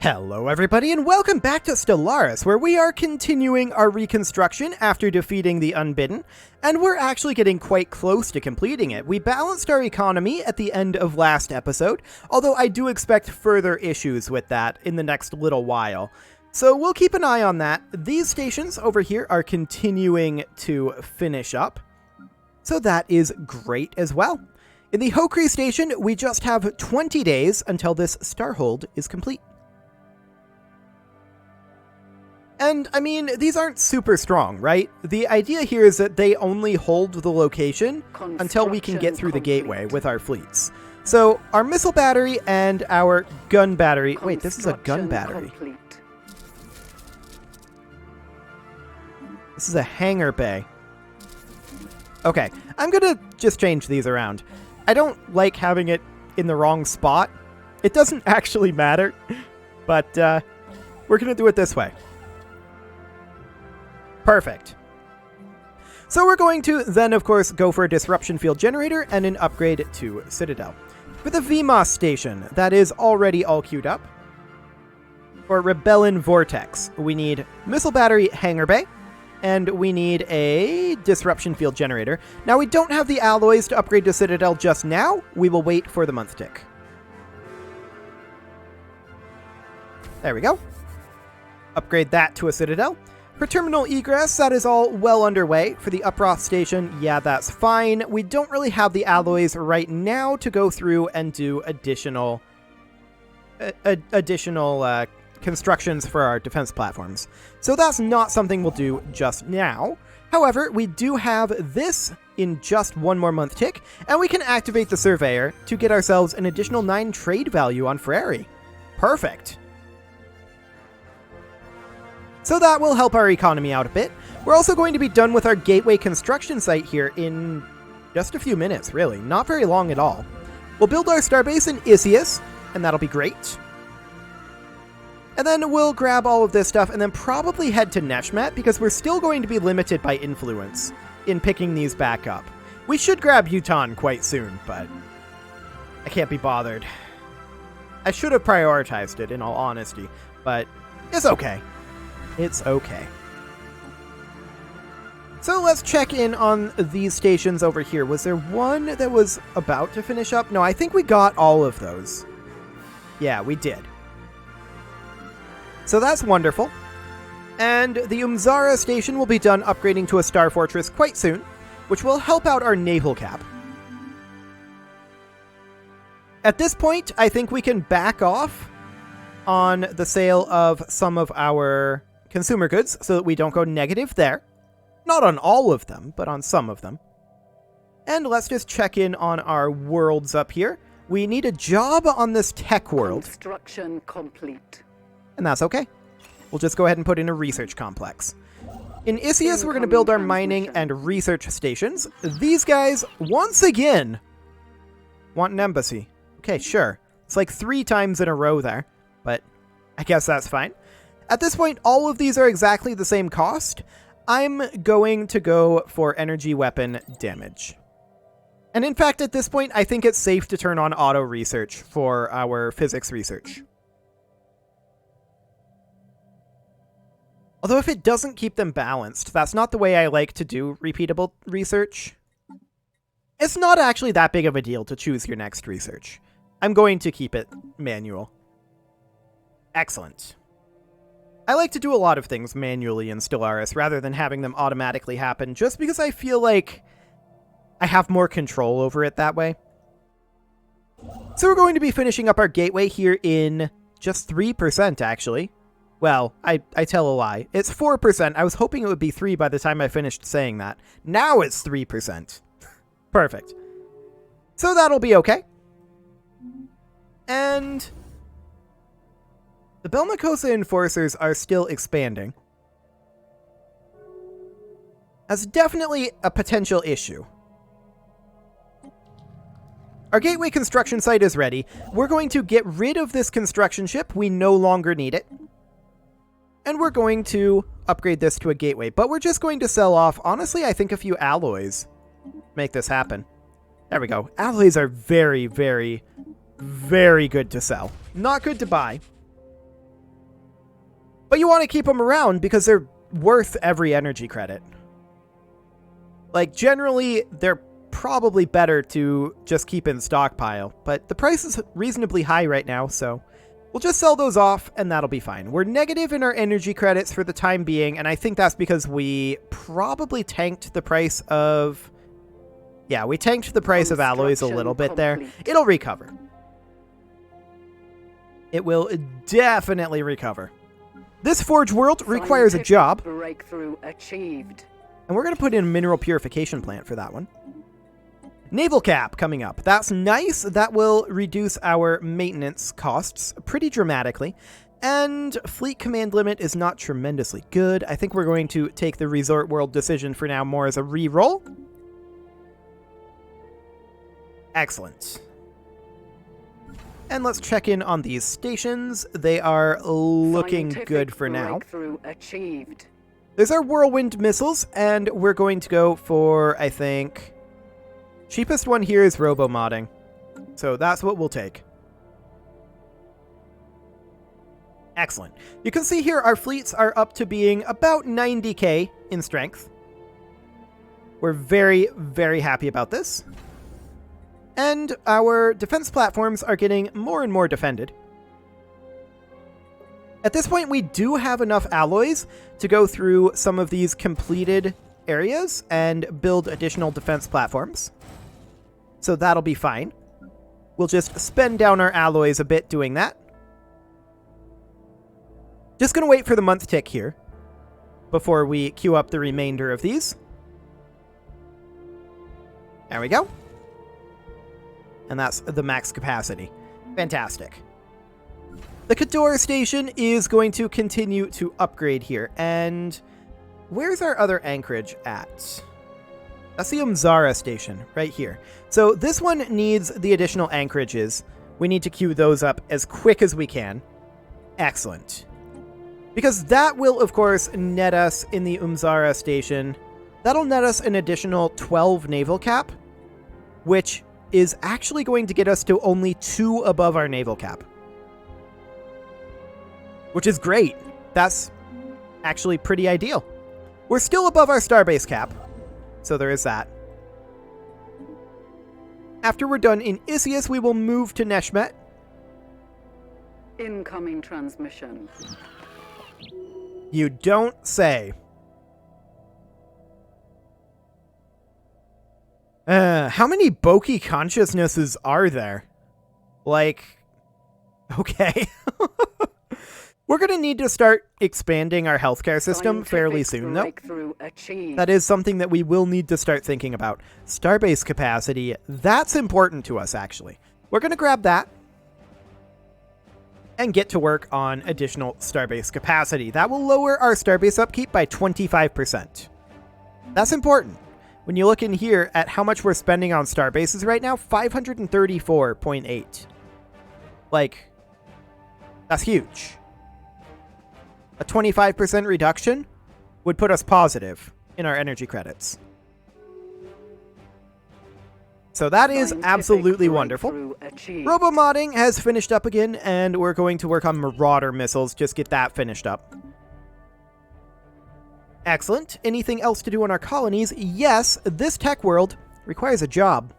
Hello everybody and welcome back to Stellaris, where we are continuing our reconstruction after defeating the Unbidden, and we're actually getting quite close to completing it. We balanced our economy at the end of last episode, although I do expect further issues with that in the next little while. So we'll keep an eye on that. These stations over here are continuing to finish up, so that is great as well. In the Hokri station, we just have 20 days until this Starhold is complete. And, I mean, these aren't super strong, right? The idea here is that they only hold the location until we can get through the gateway with our fleets. So, our missile battery and our gun battery... Wait, this is a gun battery. This is a hangar bay. Okay, I'm gonna just change these around. I don't like having it in the wrong spot. It doesn't actually matter, but we're gonna do it this way. Perfect. So we're going to then, of course, go for a disruption field generator and an upgrade to Citadel. For the VMOS station, that is already all queued up. For Rebellion Vortex, we need missile battery hangar bay, and we need a disruption field generator. Now, we don't have the alloys to upgrade to Citadel just now. We will wait for the month tick. There we go. Upgrade that to a Citadel. For terminal egress, that is all well underway. For the Uproth station, yeah, that's fine. We don't really have the alloys right now to go through and do additional constructions for our defense platforms. So that's not something we'll do just now. However, we do have this in just one more month tick, and we can activate the Surveyor to get ourselves an additional 9 trade value on Frere. Perfect. So that will help our economy out a bit. We're also going to be done with our gateway construction site here in just a few minutes, really. Not very long at all. We'll build our starbase in Isius, and that'll be great. And then we'll grab all of this stuff and then probably head to Neshmet, because we're still going to be limited by influence in picking these back up. We should grab Uton quite soon, but I can't be bothered. I should have prioritized it, in all honesty, but it's okay. It's okay. So let's check in on these stations over here. Was there one that was about to finish up? No, I think we got all of those. Yeah, we did. So that's wonderful. And the Umzara station will be done upgrading to a Star Fortress quite soon, which will help out our naval cap. At this point, I think we can back off on the sale of some of our consumer goods so that we don't go negative there. Not on all of them, but on some of them. And let's just check in on our worlds up here. We need a job on this tech world. Construction complete. And that's okay. We'll just go ahead and put in a research complex. In Isius, we're going to build our mining and research stations. These guys, once again, want an embassy. Okay, sure. It's like 3 times in a row there, but I guess that's fine. At this point, all of these are exactly the same cost. I'm going to go for energy weapon damage. And in fact, at this point, I think it's safe to turn on auto research for our physics research. Although if it doesn't keep them balanced, that's not the way I like to do repeatable research. It's not actually that big of a deal to choose your next research. I'm going to keep it manual. Excellent. I like to do a lot of things manually in Stellaris rather than having them automatically happen, just because I feel like I have more control over it that way. So we're going to be finishing up our gateway here in just 3%, actually. Well, I tell a lie. It's 4%. I was hoping it would be 3 by the time I finished saying that. Now it's 3%. Perfect. So that'll be okay. And the Belmacosa Enforcers are still expanding. That's definitely a potential issue. Our gateway construction site is ready. We're going to get rid of this construction ship. We no longer need it. And we're going to upgrade this to a gateway. But we're just going to sell off, honestly, I think a few alloys. Make this happen. There we go. Alloys are very, very, very good to sell. Not good to buy. But you want to keep them around because they're worth every energy credit. Like, generally, they're probably better to just keep in stockpile, but the price is reasonably high right now, so we'll just sell those off, and that'll be fine. We're negative in our energy credits for the time being, and I think that's because we probably tanked the price of... Yeah, we tanked the price of alloys a little bit there. It'll recover. It will definitely recover. This Forge World requires a job. Breakthrough achieved. And we're going to put in a mineral purification plant for that one. Naval cap coming up. That's nice. That will reduce our maintenance costs pretty dramatically. And fleet command limit is not tremendously good. I think we're going to take the Resort World decision for now more as a reroll. Excellent. And let's check in on these stations. They are looking good for now. Achieved. There's our whirlwind missiles, and we're going to go for, I think, cheapest one here is robo-modding. So that's what we'll take. Excellent. You can see here our fleets are up to being about 90k in strength. We're very, very happy about this. And our defense platforms are getting more and more defended. At this point, we do have enough alloys to go through some of these completed areas and build additional defense platforms. So that'll be fine. We'll just spend down our alloys a bit doing that. Just going to wait for the month tick here before we queue up the remainder of these. There we go. And that's the max capacity. Fantastic. The Cador station is going to continue to upgrade here. And where's our other anchorage at? That's the Umzara station right here. So this one needs the additional anchorages. We need to queue those up as quick as we can. Excellent. Because that will, of course, net us in the Umzara station. That'll net us an additional 12 naval cap, which is actually going to get us to only 2 above our naval cap. Which is great. That's actually pretty ideal. We're still above our starbase cap, so there is that. After we're done in Isius, we will move to Neshmet. Incoming transmission. You don't say. How many Boki consciousnesses are there? Like, okay. We're going to need to start expanding our healthcare system fairly soon, though. That is something that we will need to start thinking about. Starbase capacity, that's important to us, actually. We're going to grab that and get to work on additional starbase capacity. That will lower our starbase upkeep by 25%. That's important. When you look in here at how much we're spending on starbases right now, 534.8. Like, that's huge. A 25% reduction would put us positive in our energy credits. So that is absolutely wonderful. Robo-modding has finished up again, and we're going to work on Marauder missiles, just get that finished up. Excellent. Anything else to do on our colonies? Yes, this tech world requires a job.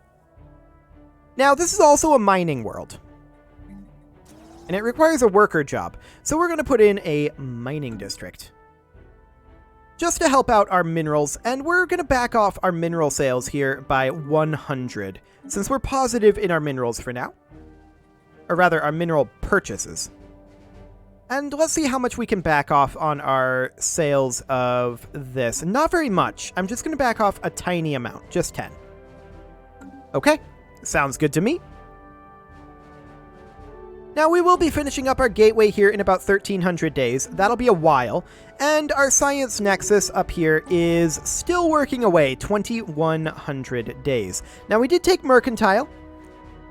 Now, this is also a mining world. And it requires a worker job. So we're going to put in a mining district. Just to help out our minerals, and we're going to back off our mineral sales here by 100, since we're positive in our minerals for now. Or rather, our mineral purchases. And let's see how much we can back off on our sales of this. Not very much. I'm just going to back off a tiny amount, just 10. Okay, sounds good to me. Now, we will be finishing up our gateway here in about 1,300 days. That'll be a while. And our science nexus up here is still working away, 2,100 days. Now, we did take mercantile,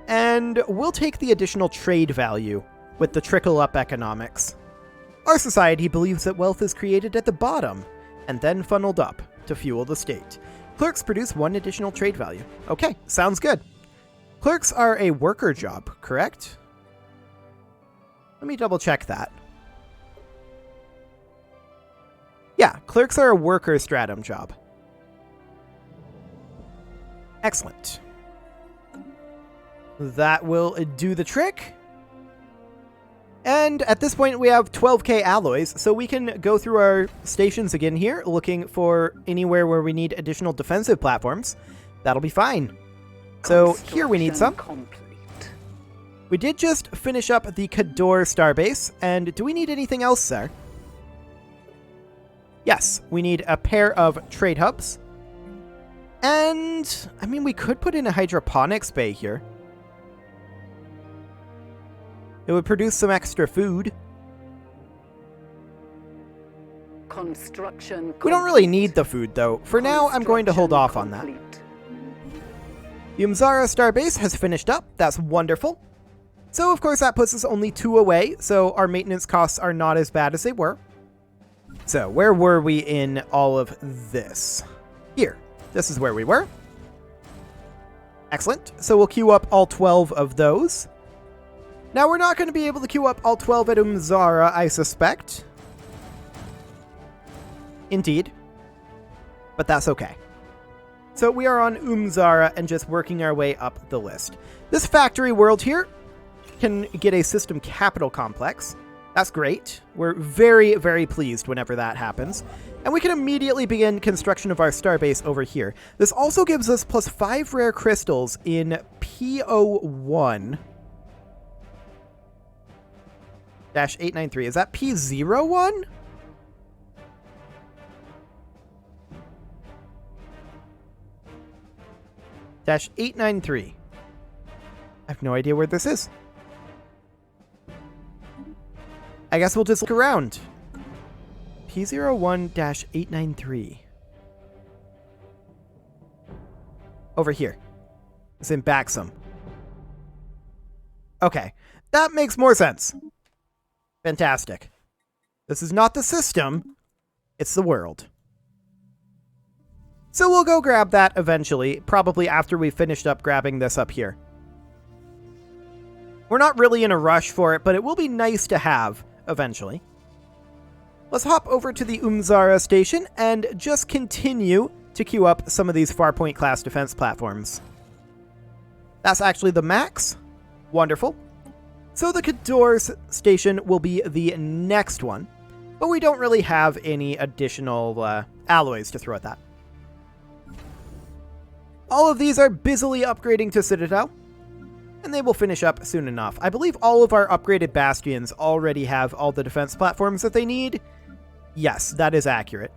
and we'll take the additional trade value with the trickle-up economics. Our society believes that wealth is created at the bottom and then funneled up to fuel the state. Clerks produce 1 additional trade value. Okay, sounds good. Clerks are a worker job, correct? Let me double check that. Yeah, clerks are a worker stratum job. Excellent. That will do the trick. And at this point, we have 12k alloys, so we can go through our stations again here, looking for anywhere where we need additional defensive platforms. That'll be fine. So here we need some. Complete. We did just finish up the Cador starbase, and do we need anything else there? Yes, we need a pair of trade hubs. And, I mean, we could put in a hydroponics bay here. It would produce some extra food. Construction. We don't really need the food, though. For now, I'm going to hold off on that. The Umzara starbase has finished up. That's wonderful. So, of course, that puts us only 2 away, so our maintenance costs are not as bad as they were. So, where were we in all of this? Here. This is where we were. Excellent. So we'll queue up all 12 of those. Now, we're not going to be able to queue up all 12 at Umzara, I suspect. Indeed. But that's okay. So we are on Umzara and just working our way up the list. This factory world here can get a system capital complex. That's great. We're very, very pleased whenever that happens. And we can immediately begin construction of our starbase over here. This also gives us plus 5 rare crystals in P01-893. Is that P01? -893. I have no idea where this is. I guess we'll just look around. P01-893. Over here. It's in Baxum. Okay. That makes more sense. Fantastic. This is not the system. It's the world. So we'll go grab that eventually, probably after we've finished up grabbing this up here. We're not really in a rush for it, but it will be nice to have eventually. Let's hop over to the Umzara station and just continue to queue up some of these Farpoint class defense platforms. That's actually the max. Wonderful. So the Cador station will be the next one, but we don't really have any additional alloys to throw at that. All of these are busily upgrading to Citadel, and they will finish up soon enough. I believe all of our upgraded bastions already have all the defense platforms that they need. Yes, that is accurate.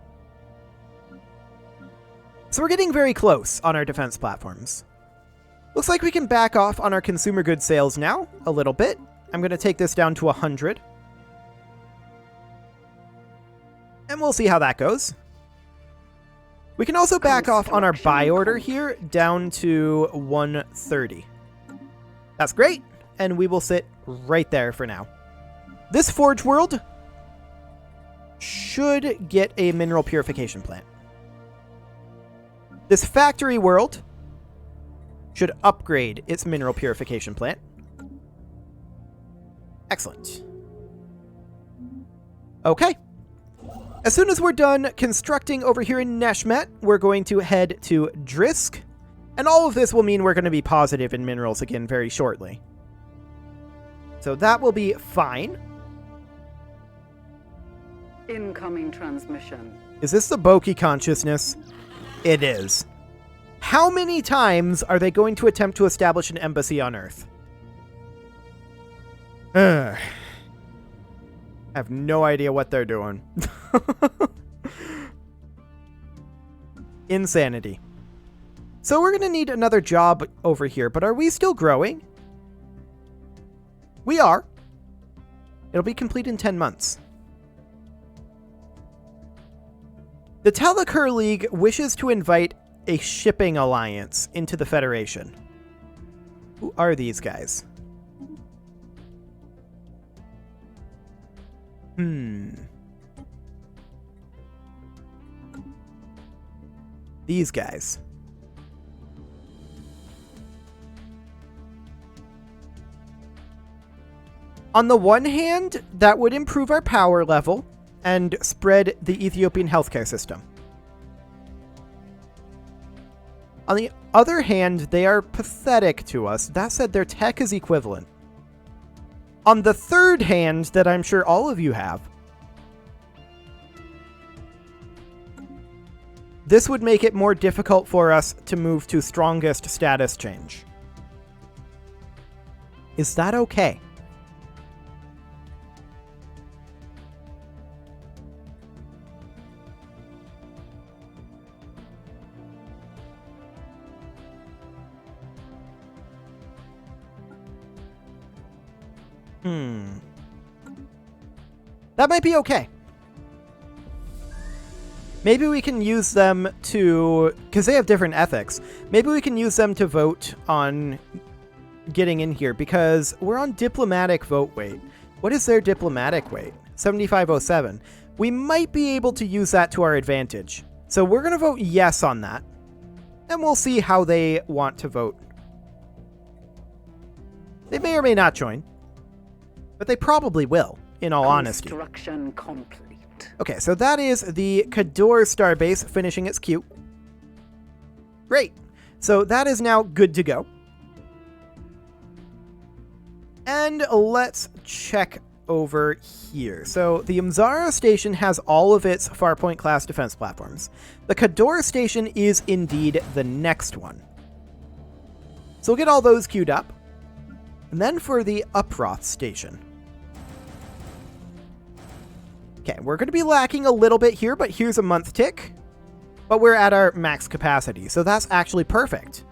So we're getting very close on our defense platforms. Looks like we can back off on our consumer goods sales now, a little bit. I'm going to take this down to 100. And we'll see how that goes. We can also back off on our buy order here down to 130. That's great, and we will sit right there for now. This Forge World should get a mineral purification plant. This Factory World should upgrade its mineral purification plant. Excellent. Okay. As soon as we're done constructing over here in Neshmet, we're going to head to Drisk. And all of this will mean we're going to be positive in minerals again very shortly. So that will be fine. Incoming transmission. Is this the Boki consciousness? It is. How many times are they going to attempt to establish an embassy on Earth? I have no idea what they're doing. Insanity. So we're going to need another job over here, but are we still growing? We are. It'll be complete in 10 months. The Talakur League wishes to invite a shipping alliance into the Federation. Who are these guys? These guys. On the one hand, that would improve our power level and spread the Ethiopian healthcare system. On the other hand, they are pathetic to us. That said, their tech is equivalent. On the third hand, that I'm sure all of you have, this would make it more difficult for us to move to strongest status change. Is that okay? That might be okay. Maybe we can use them to... because they have different ethics. Maybe we can use them to vote on getting in here, because we're on diplomatic vote weight. What is their diplomatic weight? 7507. We might be able to use that to our advantage. So we're going to vote yes on that. And we'll see how they want to vote. They may or may not join. But they probably will, in all honesty. Construction complete. Okay, so that is the Cador starbase finishing its queue. Great. So that is now good to go. And let's check over here. So the Imzara station has all of its Farpoint class defense platforms. The Cador station is indeed the next one. So we'll get all those queued up. And then for the Uproth station. Okay, we're going to be lacking a little bit here, but here's a month tick. But we're at our max capacity, so that's actually perfect.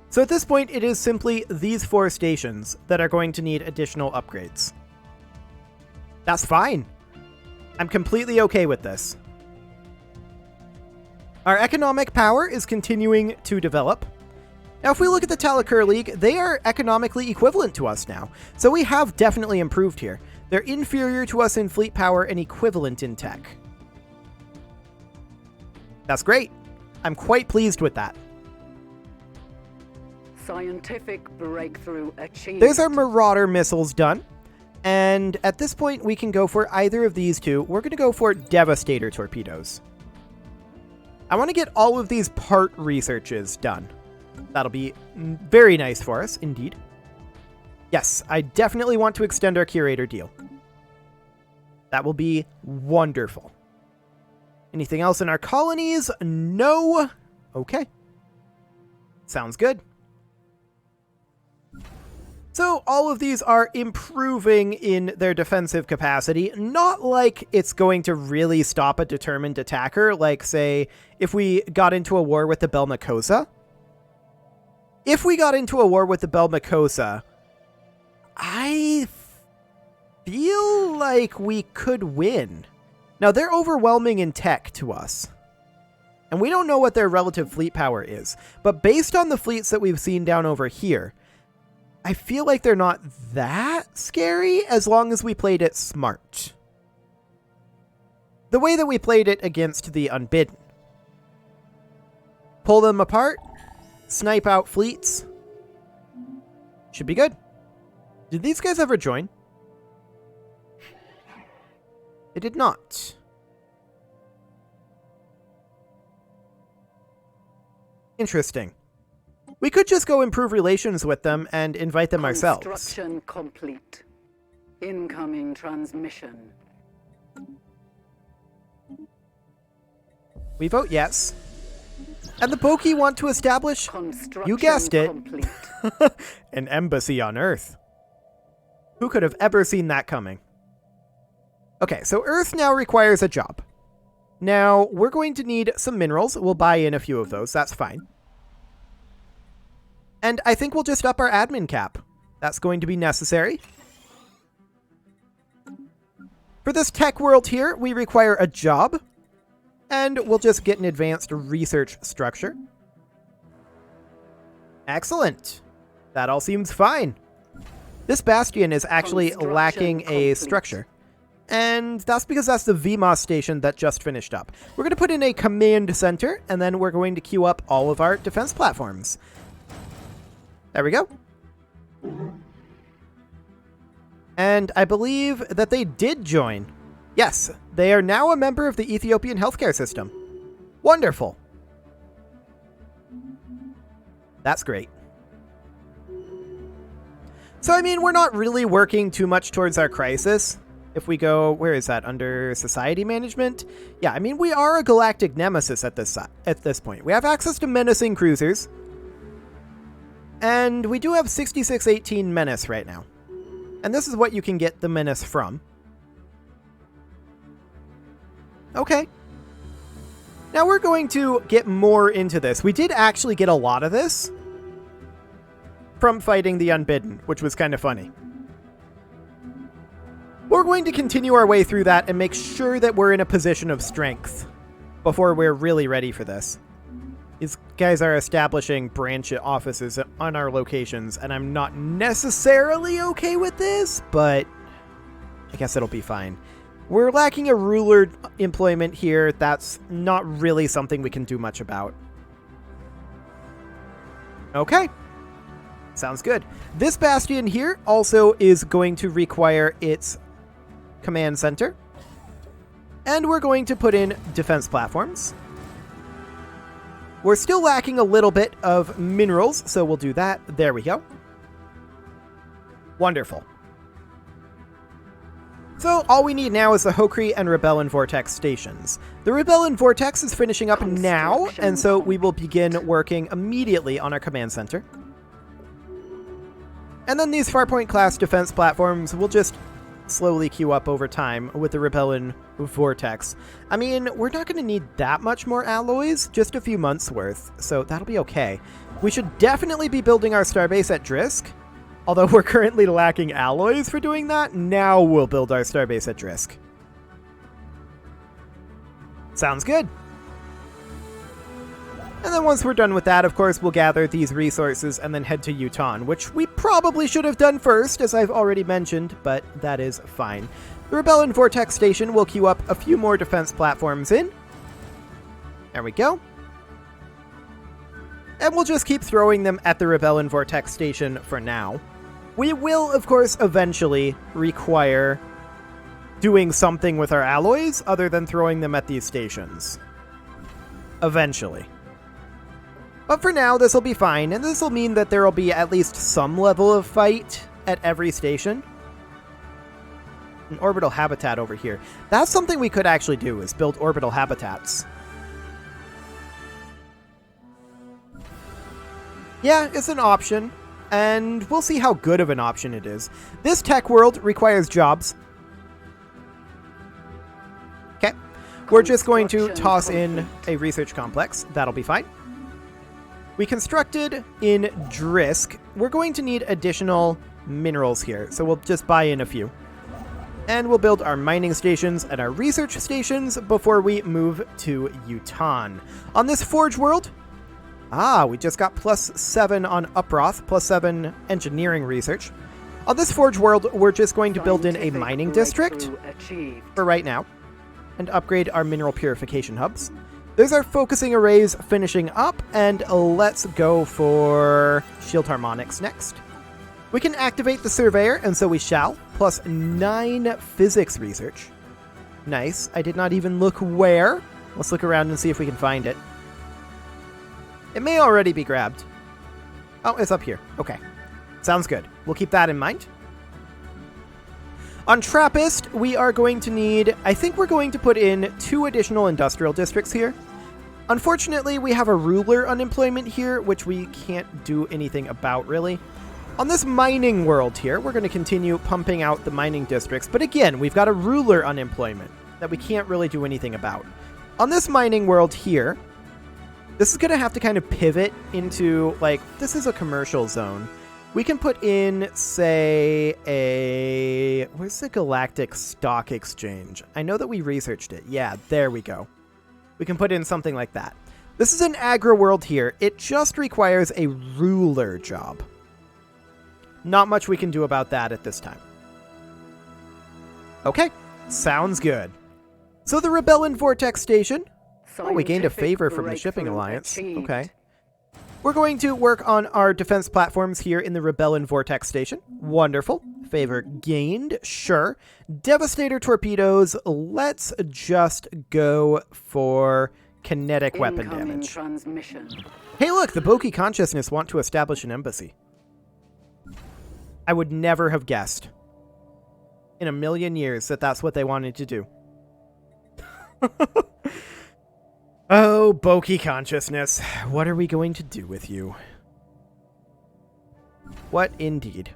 So at this point, it is simply these 4 stations that are going to need additional upgrades. That's fine. I'm completely okay with this. Our economic power is continuing to develop. Now, if we look at the Talakur League, they are economically equivalent to us now. So we have definitely improved here. They're inferior to us in fleet power and equivalent in tech. That's great. I'm quite pleased with that. Scientific breakthrough achieved. There's our Marauder missiles done. And at this point, we can go for either of these two. We're going to go for Devastator torpedoes. I want to get all of these part researches done. That'll be very nice for us, indeed. Yes, I definitely want to extend our Curator deal. That will be wonderful. Anything else in our colonies? No. Okay. Sounds good. So all of these are improving in their defensive capacity. Not like it's going to really stop a determined attacker, like, say, if we got into a war with the Belmacosa. If we got into a war with the Belmacosa, I feel like we could win. Now, they're overwhelming in tech to us. And we don't know what their relative fleet power is. But based on the fleets that we've seen down over here, I feel like they're not that scary as long as we played it smart. The way that we played it against the Unbidden. Pull them apart, snipe out fleets. Should be good. Did these guys ever join? They did not. Interesting. We could just go improve relations with them and invite them ourselves. Construction complete. Incoming transmission. We vote yes. And the Boki want to establish, you guessed it, an embassy on Earth. Who could have ever seen that coming? Okay, so Earth now requires a job. Now, we're going to need some minerals. We'll buy in a few of those. That's fine. And I think we'll just up our admin cap. That's going to be necessary. For this tech world here, we require a job. And we'll just get an advanced research structure. Excellent. That all seems fine. This bastion is actually lacking a structure. And that's because that's the VMOS station that just finished up. We're going to put in a command center, and then we're going to queue up all of our defense platforms. There we go. And I believe that they did join. Yes, they are now a member of the Ethiopian healthcare system. Wonderful. That's great. So, I mean, we're not really working too much towards our crisis. If we go, where is that? Under society management? Yeah, I mean, we are a galactic nemesis at this point. We have access to menacing cruisers. And we do have 6618 menace right now. And this is what you can get the menace from. Okay. Now we're going to get more into this. We did actually get a lot of this from fighting the Unbidden, which was kind of funny. We're going to continue our way through that and make sure that we're in a position of strength before we're really ready for this. These guys are establishing branch offices on our locations, and I'm not necessarily okay with this, but I guess it'll be fine. We're lacking a ruler employment here. That's not really something we can do much about. Okay. Sounds good. This bastion here also is going to require its command center. And we're going to put in defense platforms. We're still lacking a little bit of minerals, so we'll do that. There we go. Wonderful. So all we need now is the Hokri and Rebellion Vortex stations. The Rebellion Vortex is finishing up now, and so we will begin working immediately on our command center. And then these Farpoint class defense platforms will just slowly queue up over time with the Rebellion Vortex. I mean, we're not going to need that much more alloys, just a few months worth, so that'll be okay. We should definitely be building our starbase at Drisk. Although we're currently lacking alloys for doing that, now we'll build our starbase at Drisk. Sounds good. And then once we're done with that, of course, we'll gather these resources and then head to Uton, which we probably should have done first, as I've already mentioned, but that is fine. The Rebellion Vortex Station will queue up a few more defense platforms in. There we go. And we'll just keep throwing them at the Rebellion Vortex Station for now. We will, of course, eventually require doing something with our alloys other than throwing them at these stations. Eventually. But for now, this will be fine, and this will mean that there will be at least some level of fight at every station. An orbital habitat over here. That's something we could actually do, is build orbital habitats. Yeah, it's an option, and we'll see how good of an option it is. This tech world requires jobs. Okay. We're just going to toss in a research complex. That'll be fine. We constructed in Drisk. We're going to need additional minerals here, so we'll just buy in a few. And we'll build our mining stations and our research stations before we move to Uton. On this Forge world, we just got +7 on Uproth, +7 engineering research. On this Forge world, we're just going to build in a mining district for right now and upgrade our mineral purification hubs. There's our focusing arrays finishing up, and let's go for shield harmonics next. We can activate the surveyor, and so we shall, +9 physics research. Nice. I did not even look where. Let's look around and see if we can find it. It may already be grabbed. Oh, it's up here. Okay. Sounds good. We'll keep that in mind. On Trappist, we are going to need... I think we're going to put in 2 additional industrial districts here. Unfortunately, we have a ruler unemployment here, which we can't do anything about, really. On this mining world here, we're going to continue pumping out the mining districts. But again, we've got a ruler unemployment that we can't really do anything about. On this mining world here... This is going to have to kind of pivot into, like, this is a commercial zone. We can put in, say, a... Where's the Galactic Stock Exchange? I know that we researched it. Yeah, there we go. We can put in something like that. This is an agro world here. It just requires a ruler job. Not much we can do about that at this time. Okay, sounds good. So the Rebellion Vortex Station... Oh, we gained a favor from the Shipping Alliance. Okay. We're going to work on our defense platforms here in the Rebellion Vortex Station. Wonderful. favor gained. Sure. Devastator torpedoes. Let's just go for kinetic weapon Incoming damage. transmission. Hey, look, the Boki Consciousness want to establish an embassy. I would never have guessed in a million years that that's what they wanted to do. Oh, Boki Consciousness. What are we going to do with you? What indeed?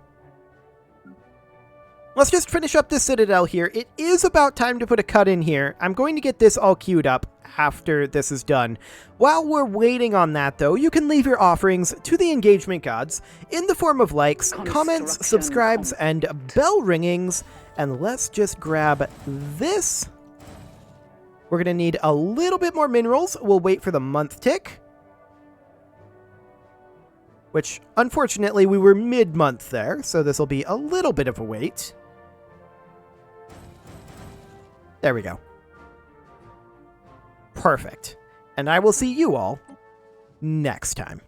Let's just finish up this Citadel here. It is about time to put a cut in here. I'm going to get this all queued up after this is done. While we're waiting on that, though, you can leave your offerings to the engagement gods in the form of likes, comments, subscribes, and bell ringings. And let's just grab this. We're going to need a little bit more minerals. We'll wait for the month tick. Which, unfortunately, we were mid-month there, so this will be a little bit of a wait. There we go. Perfect. And I will see you all next time.